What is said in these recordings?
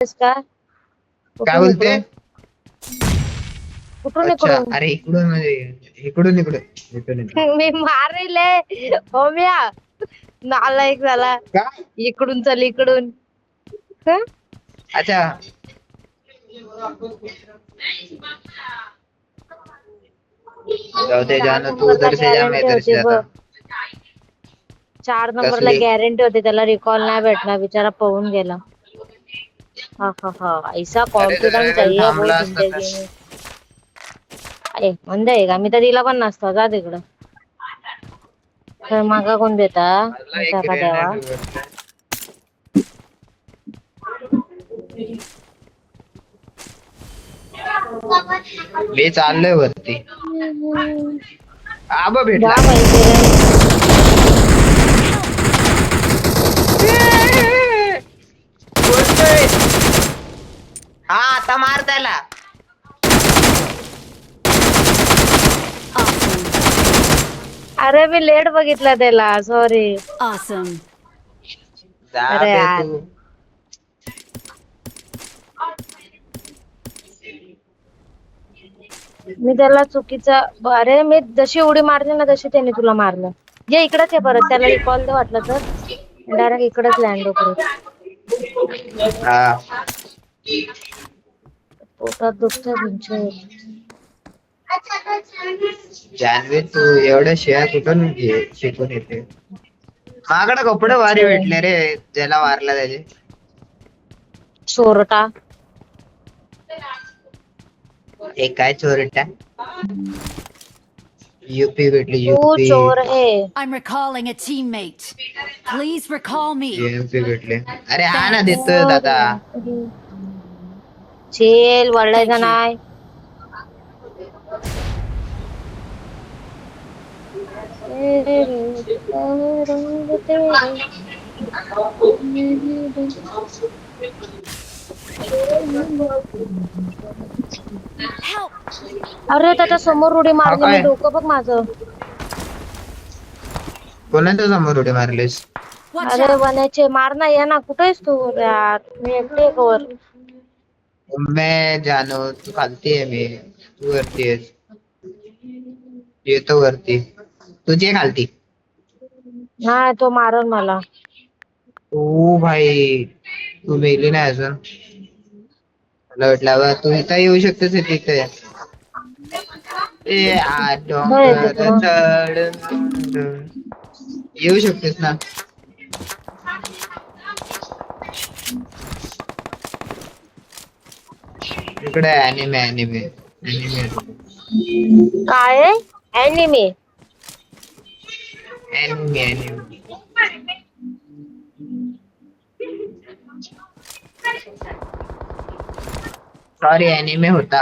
का काय कुठून बोलते? इकडून कुठून अच्छा, इकडून अरे इकडून म्हणजे इकडून इकडे इकडून इकडे. मी मारेले होम्या नालायक झाला. काय? इकडून चल इकडून. हं? अच्छा, जाऊ दे 4 जाना, तू नंबरला उधर से जा, मैं गॅरंटी इधर से होती जाता बघ. हूँ. 4 नंबरला कसली? गॅरंटी होती, त्याला रिकॉल नाही भेटला, बिचारा पळून गेला. हा हा हा, ऐसा अरे जरा कॉन्फिडेंस वेळ चाहिए वो थांबला असता तर. जिंदगी में. अरे म्हणजे आहे का, मी तर दिला पण नसता. जा तिकडं. तर मागा कोण देता? मला मी एक टाका द्यावा. ग्रेनेड भेटलाय. मी चाललोय वरती. आबा जा भेटला. बाई बिर्याणी. बोलतोय. हा आता मार त्याला. Awesome. अरे मी लेट बघितला त्याला, सॉरी. Awesome. जा अरे बे यार, तू. मी त्याला चुकीचा. अरे मी जशी उडी मारली ना तशी त्याने तुला मारलं. जे इकडेच आहे परत, त्याला रिकॉल दे वाटलं तर. डायरेक्ट इकडेच लँड हो परत. हा, पोटात दुखतंय तुमच्या. जान्हवी तू एवढ्या शिया कुठून शिकून येते? माझ्याकडे कपडे भारी भेटले रे, ज्याला मारला त्याचे. चोरटा. एक काय चोरटा? यूपी भेटली तू यूपी. चोर है. I'm recalling a teammate. Please recall me. UP भेटले. अरे हा ना, Thanks. देतोय दादा. चेल वळायचा Thank you. नाही. Help! अरे त्याच्या समोर उडी हा मारली मी, काय? डोकं बघ माझं. कोणाच्या समोर उडी मारलीस? Watch अरे out! बनायचे मार ना, ये ना, कुठे आहेस तू यार? मी एकटे आहे वर. मैं जानो, तू खालती आहे, मी तू वरती आहेस. येतो वरती, तुझी आहे खालती. नाही तो मारल मला. ओ भाई, तू मेली नाही अजून. मला वाटलं बा, तू इथं येऊ शकतेस तिथे. ए आ नाही डोंगर तिकडं. चढ येऊ शकतेस ना. इकडे अॅनिमे अॅनिमे अॅनिमे काय anime? Anime anime. Sorry, anime होता.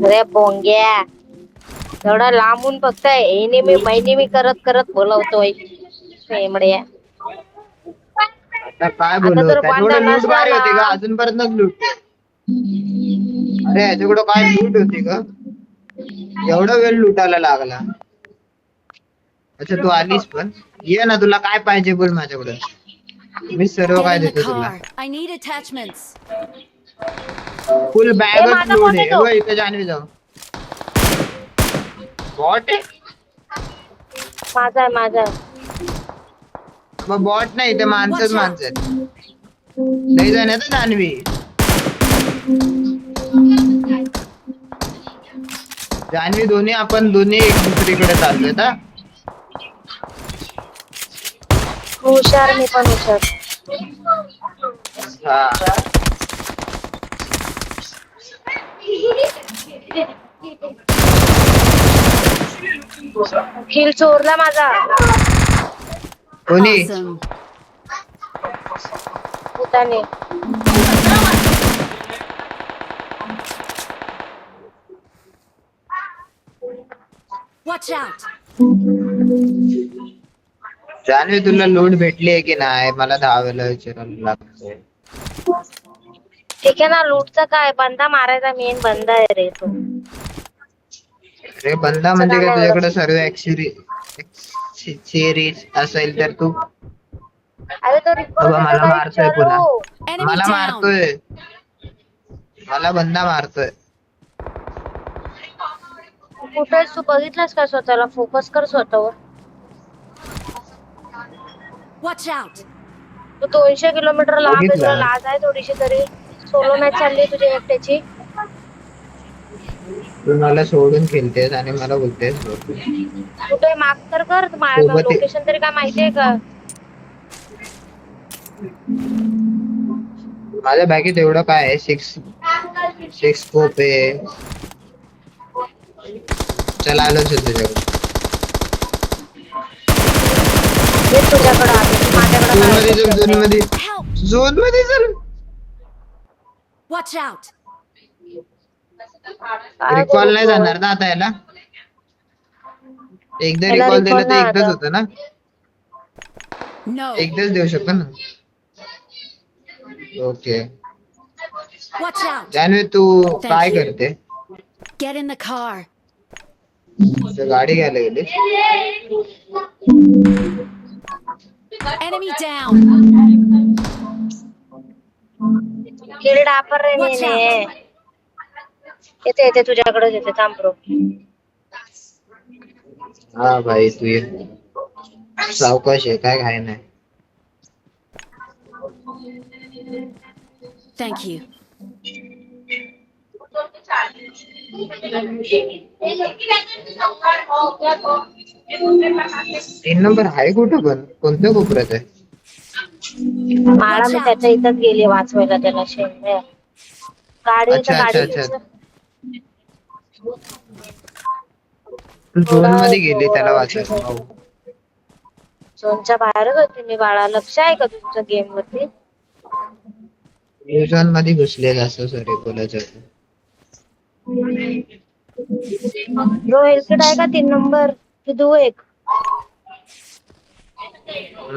अरे बोंग्या, एवढा लांबून फक्त एनिमे मैनिमे करत करत बोलवतोय फेमड्या. आता काय आता बोलू, जर बंदा त्याच्याकडे लूट नसला भारी ना. होती का अजूनपर्यंत लूट? अरे याच्याकडे काय लूट होती का? एवढा वेळ लुटायला लागला. अच्छा तू आलीस पण, ये ना, तुला काय पाहिजे बोल, माझ्याकडे मी सर्व Get काय in the देतो तुला. car. I need attachments. फुल ए बॅगच माझा लोड कोण आहे. येतो? बघ इथे जान्हवी जाऊ. बॉट आहे? माझा आहे, माझा आहे. मग बॉट नाही, ते माणसंच Watch माणसं out! आहेत. लई जण आहेत जान्हवी. जान्हवी दोन्ही आपण दोन्ही एक दुसरीकडे चाललोय ना. हुशार, मी पण हुशार. हा, किल चोरला माझा. कोणी? Awesome. भूताने. Watch out! जान्हवी तुला लूट भेटली आहे की नाही, मला 10 वेळा विचारायला लागतंय. ठीक आहे ना, लूटचा काय, बंदा मारायचा मेन बंदा आहे रे तो. अरे बंदा लूटचं म्हणजे काय काय, नाही एवढं. तुझ्याकडे सर्व ऍक्सेसरीज असेल तर तू अरे तो रिकॉर्ड बाबा मला मारतोय पुन्हा. Enemy मला down. मारतोय. मला बंदा मारतोय. कुठे तू बघितलास का स्वतःला? फोकस कर स्वतःवर. Watch out. तू 200 किलोमीटर लांब आहे, तुला बघितला. लाज आहे थोडीशी तरी? सोलो मॅच चालली आहे तुझ्या एकट्याची. तू मला सोडून खेळतेस आणि मला बोलतेस कुठे मार्क तर कर, सोबत लोकेशन तरी काय माहितीये का? माझ्या बॅगेत एवढं काय आहे? सिक्स स्कोप आहे. चला आलो तुझ्याकडे. हे तुझ्याकडे आले, तू माझ्याकडे झोन काय मध्ये चल, करतोय? झोन मध्ये. Help. झोन मध्ये चल. Watch out. काय रिकॉल नाही करू जाणार ना आता याला? एकदा याला रिकॉल दिलं recall तर नाही एकदाच आता. होतं ना? No. एकदाच देऊ शकतो ना? ओके. Watch out. जान्हवी तू Thank काय you. करते? Get in the car. गाडी घ्यायला गेली. Enemy down. किल डापर रे Watch मेने. येते येते तुझ्याकडेच येते, थांब ब्रो. हा भाई तू ये. सावकाश आहे, काय घाई नाही. Thank you. तीन नंबर आहे कुठं पण? कोणत्या कोपऱ्यात आहे? माळा मी त्याच्या इथंच गेली वाचवायला त्याला. शेंड्या गाडी अच्छा, तर अच्छा, गाडी अच्छा. घेऊन. तू झोन मध्ये गेली त्याला वाचायला. हो. झोनच्या बाहेरच होती मी बाळा. लक्ष आहे का तुमच्या गेम वरती? झोन मध्ये घुसलेलं असं सॉरी बोलायचं होतं. ब्रो हेल्केट आहे का 3 नंबर की 2-1?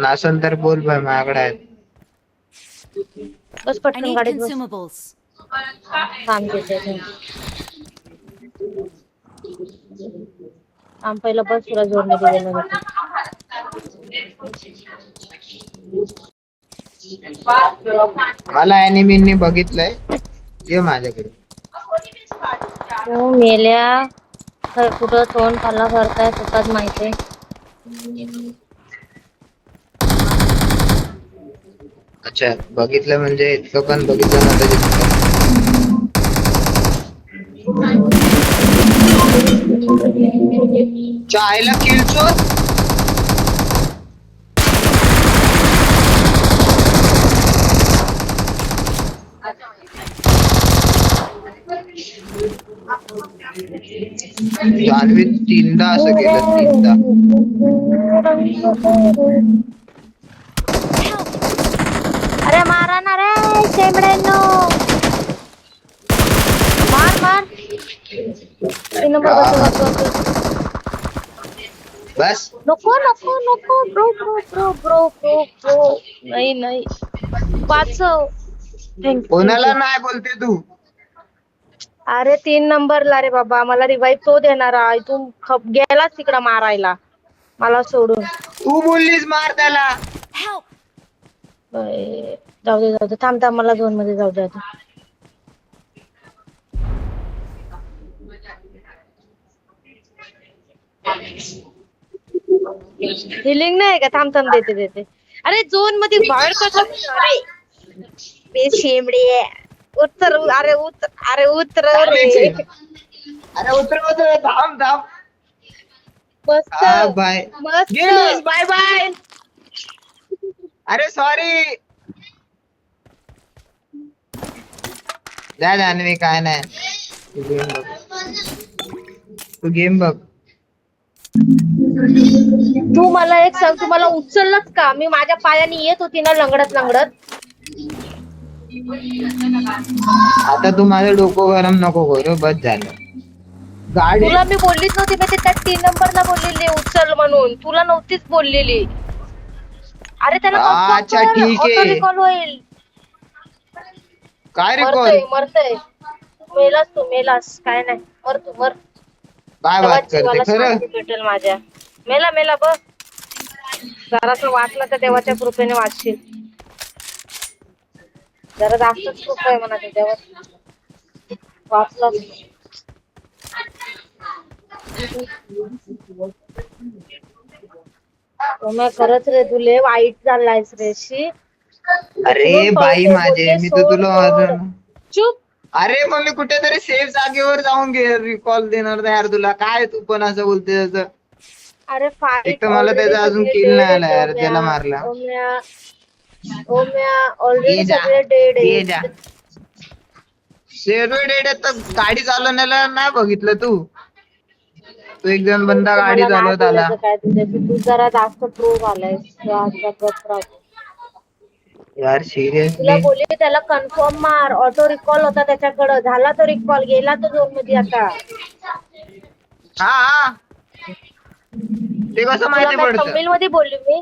नसेल तर बोल भाई, माझ्याकडे आहेत. बस I पटकन need गाडीत बस. consumables. थांब देते. थांब पहिलं बस, तुला जोडमध्ये गेलं होतं. मला अॅनिमीने बघितलंय. ये माझ्याकडे. तू मेल्या कुठं तोंड खाल्ला करताय स्वतःच माहितीये. अच्छा बघितलं म्हणजे इतकं पण बघितलं नव्हतं. चायला किलचो. जान्हवी तीनदा असं केलं, तीनदा. अरे मारा ना रे शेंबड्यांनो. मार 3 नंबर बस. बस नको ब्रो. नाही वाचव. कोणाला नाही बोलते तू? अरे 3 नंबरला रे बाबा, मला रिवाईव्ह तो देणार आहे. तू गेलास तिकडं मारायला मला सोडून. तू बोललीस मार त्याला. Help. जाऊ दे थांब मला झोन मध्ये जाऊ दे आता. हिलिंग नाही का? थांब देते. अरे झोन मध्ये बाहेर कसं? अरे शेंबडी उतर. अरे उतर रे. अरे उतरवतो. थांब. मस्त बाय मस्त. गेलीस. बाय. अरे सॉरी. जा जान्हवी, काय नाही. तू गेम बघ. तू मला एक सांग, तू मला उचललंच का? मी माझ्या पायाने येत होती ना लंगडत. आता तू माझं डोकं गरम नको करू, बस झालं. गाडी तुला मी बोललीच नव्हती. मी त्या 3 नंबरला बोललेली उचल म्हणून, तुला नव्हतीच बोललेली. अरे त्याला अच्छा, ठीक आहे. रिकॉल होईल. काय रिकॉल? मरतय. मेलास काय नाही. मर. काय बात करते जीवाला खरं? शांती भेटेल माझ्या. मेला बघ. जरासं वाचलं तर देवाच्या कृपेने वाचशील. जरा जास्तच कृपा आहे म्हणा त्याच्यावर. वाचलाच. मग खरंच रे तुले वाईट झालायस रे शी. अरे उचलून बाई पळते माझे, बोलते मी तर सोड तुला सोड. चुप. अरे मग मी कुठेतरी सेफ जागेवर जाऊन रिकॉल देणार नाही यार तुला. काय तू पण असं बोलते त्याचं. अरे एक फाईट तर मला ऑलरेडी त्याचा अजून सगळे किल डेड नाही आला आहेत यार, ओम्या. ज्याला मारला. ओम्या ओम्या ये ऑलरेडी जा सगळे डेड ये जा. आहेत. शेरवेड तर गाडी चालवण्याला नाही बघितलं तू. तो एक जण बंदा तू गाडी मला नाही चालवत आला. बोलायचं काय तुझ्याशी. तू जरा जास्त प्रो झालायस. तू आता गप्प राहतो. यार तुला सिरियसली. बोलली त्याला कन्फर्म मार. ऑटो रिकॉल होता त्याच्याकडं. झाला तो रिकॉल. गेला तो झोन मध्ये आता. हा हा, ते कसं तुला माहिती काय पडतं. तमिळ मध्ये बोलली मी.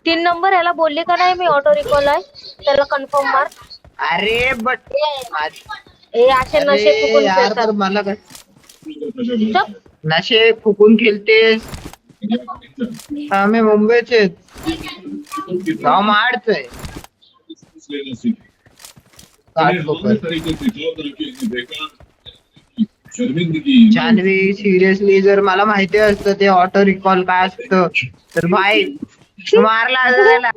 3 नंबर याला बोलली का नाही मी ऑटो रिकॉल आहे. त्याला कन्फर्म मार. अरे बट हे असे अरे नशे फुकून यार फिरतात. तर मला काय चुप. नशे फुकून खेळतेस. आम्ही मुंबईचे गाव महाडच आहे. जान्हवी सिरियसली जर मला माहिती असतं ते ऑटो रिकॉल काय असतं तर भाई तू मारला जायला.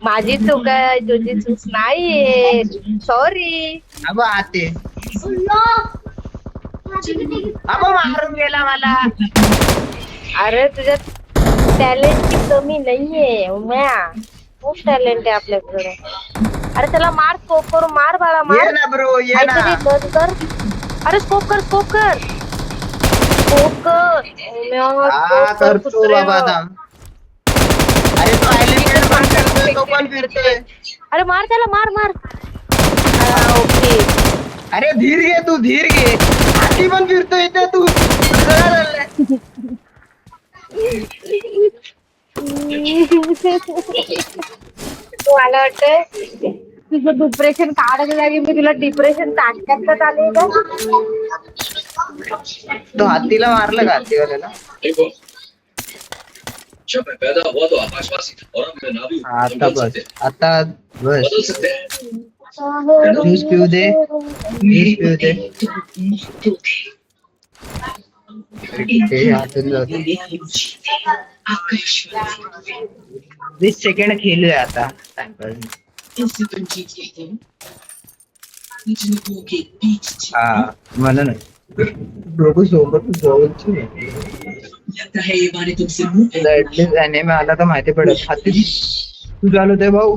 माझी चूक आहे. तुझी चूक नाहीये. सॉरी. अब आते अब मारून गेला मला. अरे तुझ्यात टॅलेंटची कमी नाहीये उम्या. खूप टॅलेंट आहे आपल्याकडे. अरे त्याला मार. स्कोप करून मार बाळा ये मार. ना ब्रो ये ना. काहीतरी बंद कर. अरे स्कोप कर. स्कोप कर. स्कोप कर. उम्या, हा स्कोप कर करतो कुत्र्या. बाबा थांब. अरे तो एलिमेंट पण करतोय तो पण फिरतोय. अरे मार त्याला. मार मार. ओके. अरे धीर घे तू धीर घे. हाती पण फिरतोय इथे तू. सगळं झालंय. मला वाटतंय तुझं डिप्रेशन काढायच्या जागी मी तुला डिप्रेशन टाकण्यात आले का. तो हातीला मारलं का हातीवाल्याला. देखो जब मैं पैदा हुआ तो आकाशवासी था और अब मैं नाभी हूं। हम आता बदल बस सकते हैं, आता बस बदल सकते हैं। ज्यूस पिऊ दे. ज्यूस पिऊ दे. ते हातून जाऊ दे. 20 सेकंड खेळूया आता टाइमपास. हा म्हणून दोघं सोबत जवळची ऍटलीस्ट अॅनिमे आला तर माहिती पडत. हाती तू चालवतोय भाऊ.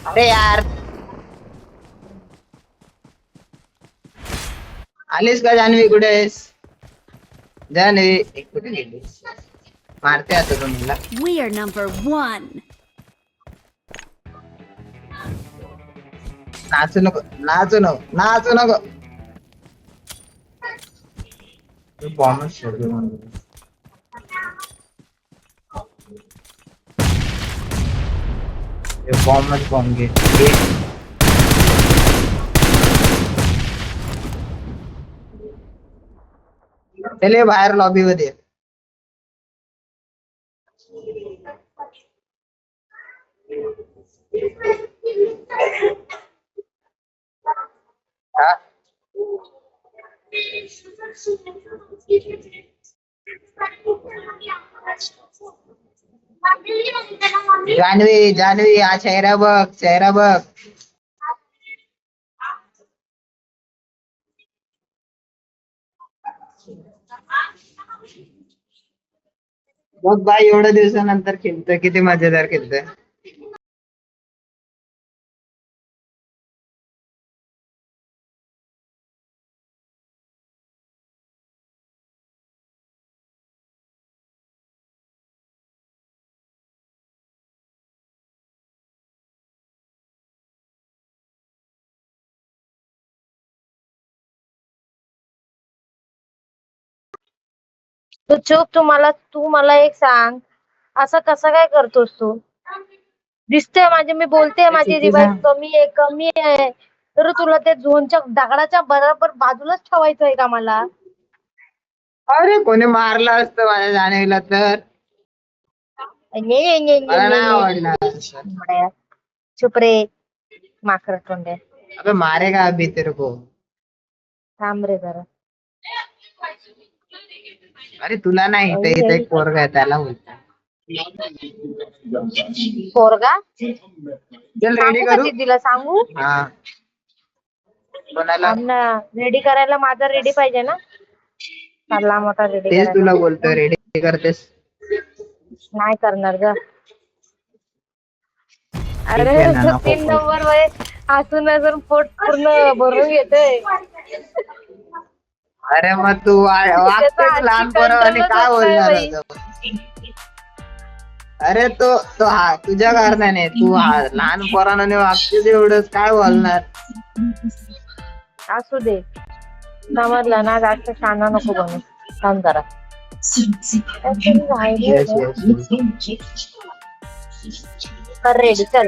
अरे यार आलीस का जान्हवी. कुठे आहेस जान्हवी. कुठे गेलीस. मारते आता तुम्हाला. We are number one. नाचू नको नाचू नको नाचू नको. बॉम्बच सोडतो म्हणून. बॉम्बच बॉम्ब घे. चले बाहेर लॉबी मध्ये. हा जान्हवी जान्हवी हा चेहरा बघ चेहरा बघ. बघ बाई एवढ्या दिवसानंतर खेळतोय. किती मजेदार खेळतोय. तू चुप. तू मला एक सांग. असं कसं काय करतोस तू? दिसतंय माझे, मी बोलते माझी चुकीचं. रिवाईज कमी आहे, तर तुला ते झोनच्या दगडाच्या बरोबर बाजूलाच ठेवायचंय का मला? अरे कोणी मारलं असतं माझ्या जाणीला तर मला नाही आवडणार असं. चुप रे माकड तोंडे. अबे मारेगा अभी तेरे को. थांब रे जरा. अरे तुला नाही, इथं एक पोरगा आहे त्याला बोलतो. पोरगा चल रेडी सांगू का करू. दीदीला सांगू? हा कोणाला? रेडी करायला माझा रेडी पाहिजे ना, चालला मोठा रेडी तेच करायला. तुला बोलतोय रेडी करतेस. नाही करणार ग. अरे ठीक आहे ना, नको 3 नंबर मध्ये हसून पोट पूर्ण भरून घेतोय. अरे मग तू वागतेच लहान पोरावानी, काय बोलणार बाई. होतं? अरे तो हा तुझ्या कारणाने तू लहान पोराने वागतेच एवढंच, काय बोलणार? असू दे, समजलं ना, जास्त शाना नको बनू. थांब जरा. Yes, yes. कर रेडी, चल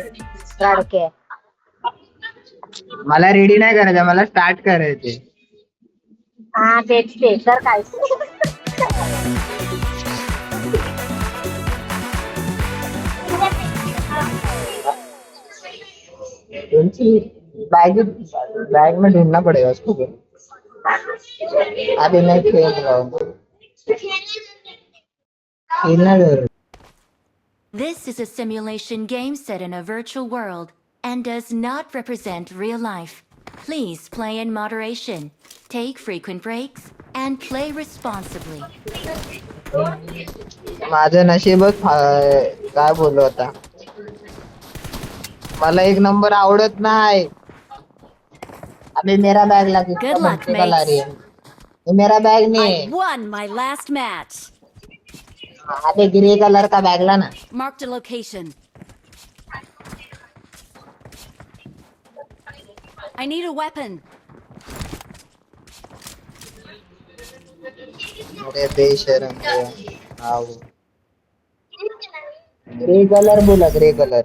लाडके. मला रेडी नाही करायचं, मला स्टार्ट करायचे. हा तेच ते तर काय. बैग में ढूंढना पड़ेगा उसको. अभी मैं खेल रहा हूँ, खेलना जरूर. This is a simulation game set in a virtual world and does not represent real life. Please play in moderation, take frequent breaks, and play responsibly. माझं नशीबच काय बोललो आता. मला एक नंबर आवडत नाही. अबे मेरा बैग लगा. Good luck, mates. ये मेरा बैग नहीं है. I won my last match. अबे ग्रे कलर का बैग ला ना. Marked a location. I need a weapon. अरे बेशरम. आओ ग्रे कलर बोला, ग्रे कलर.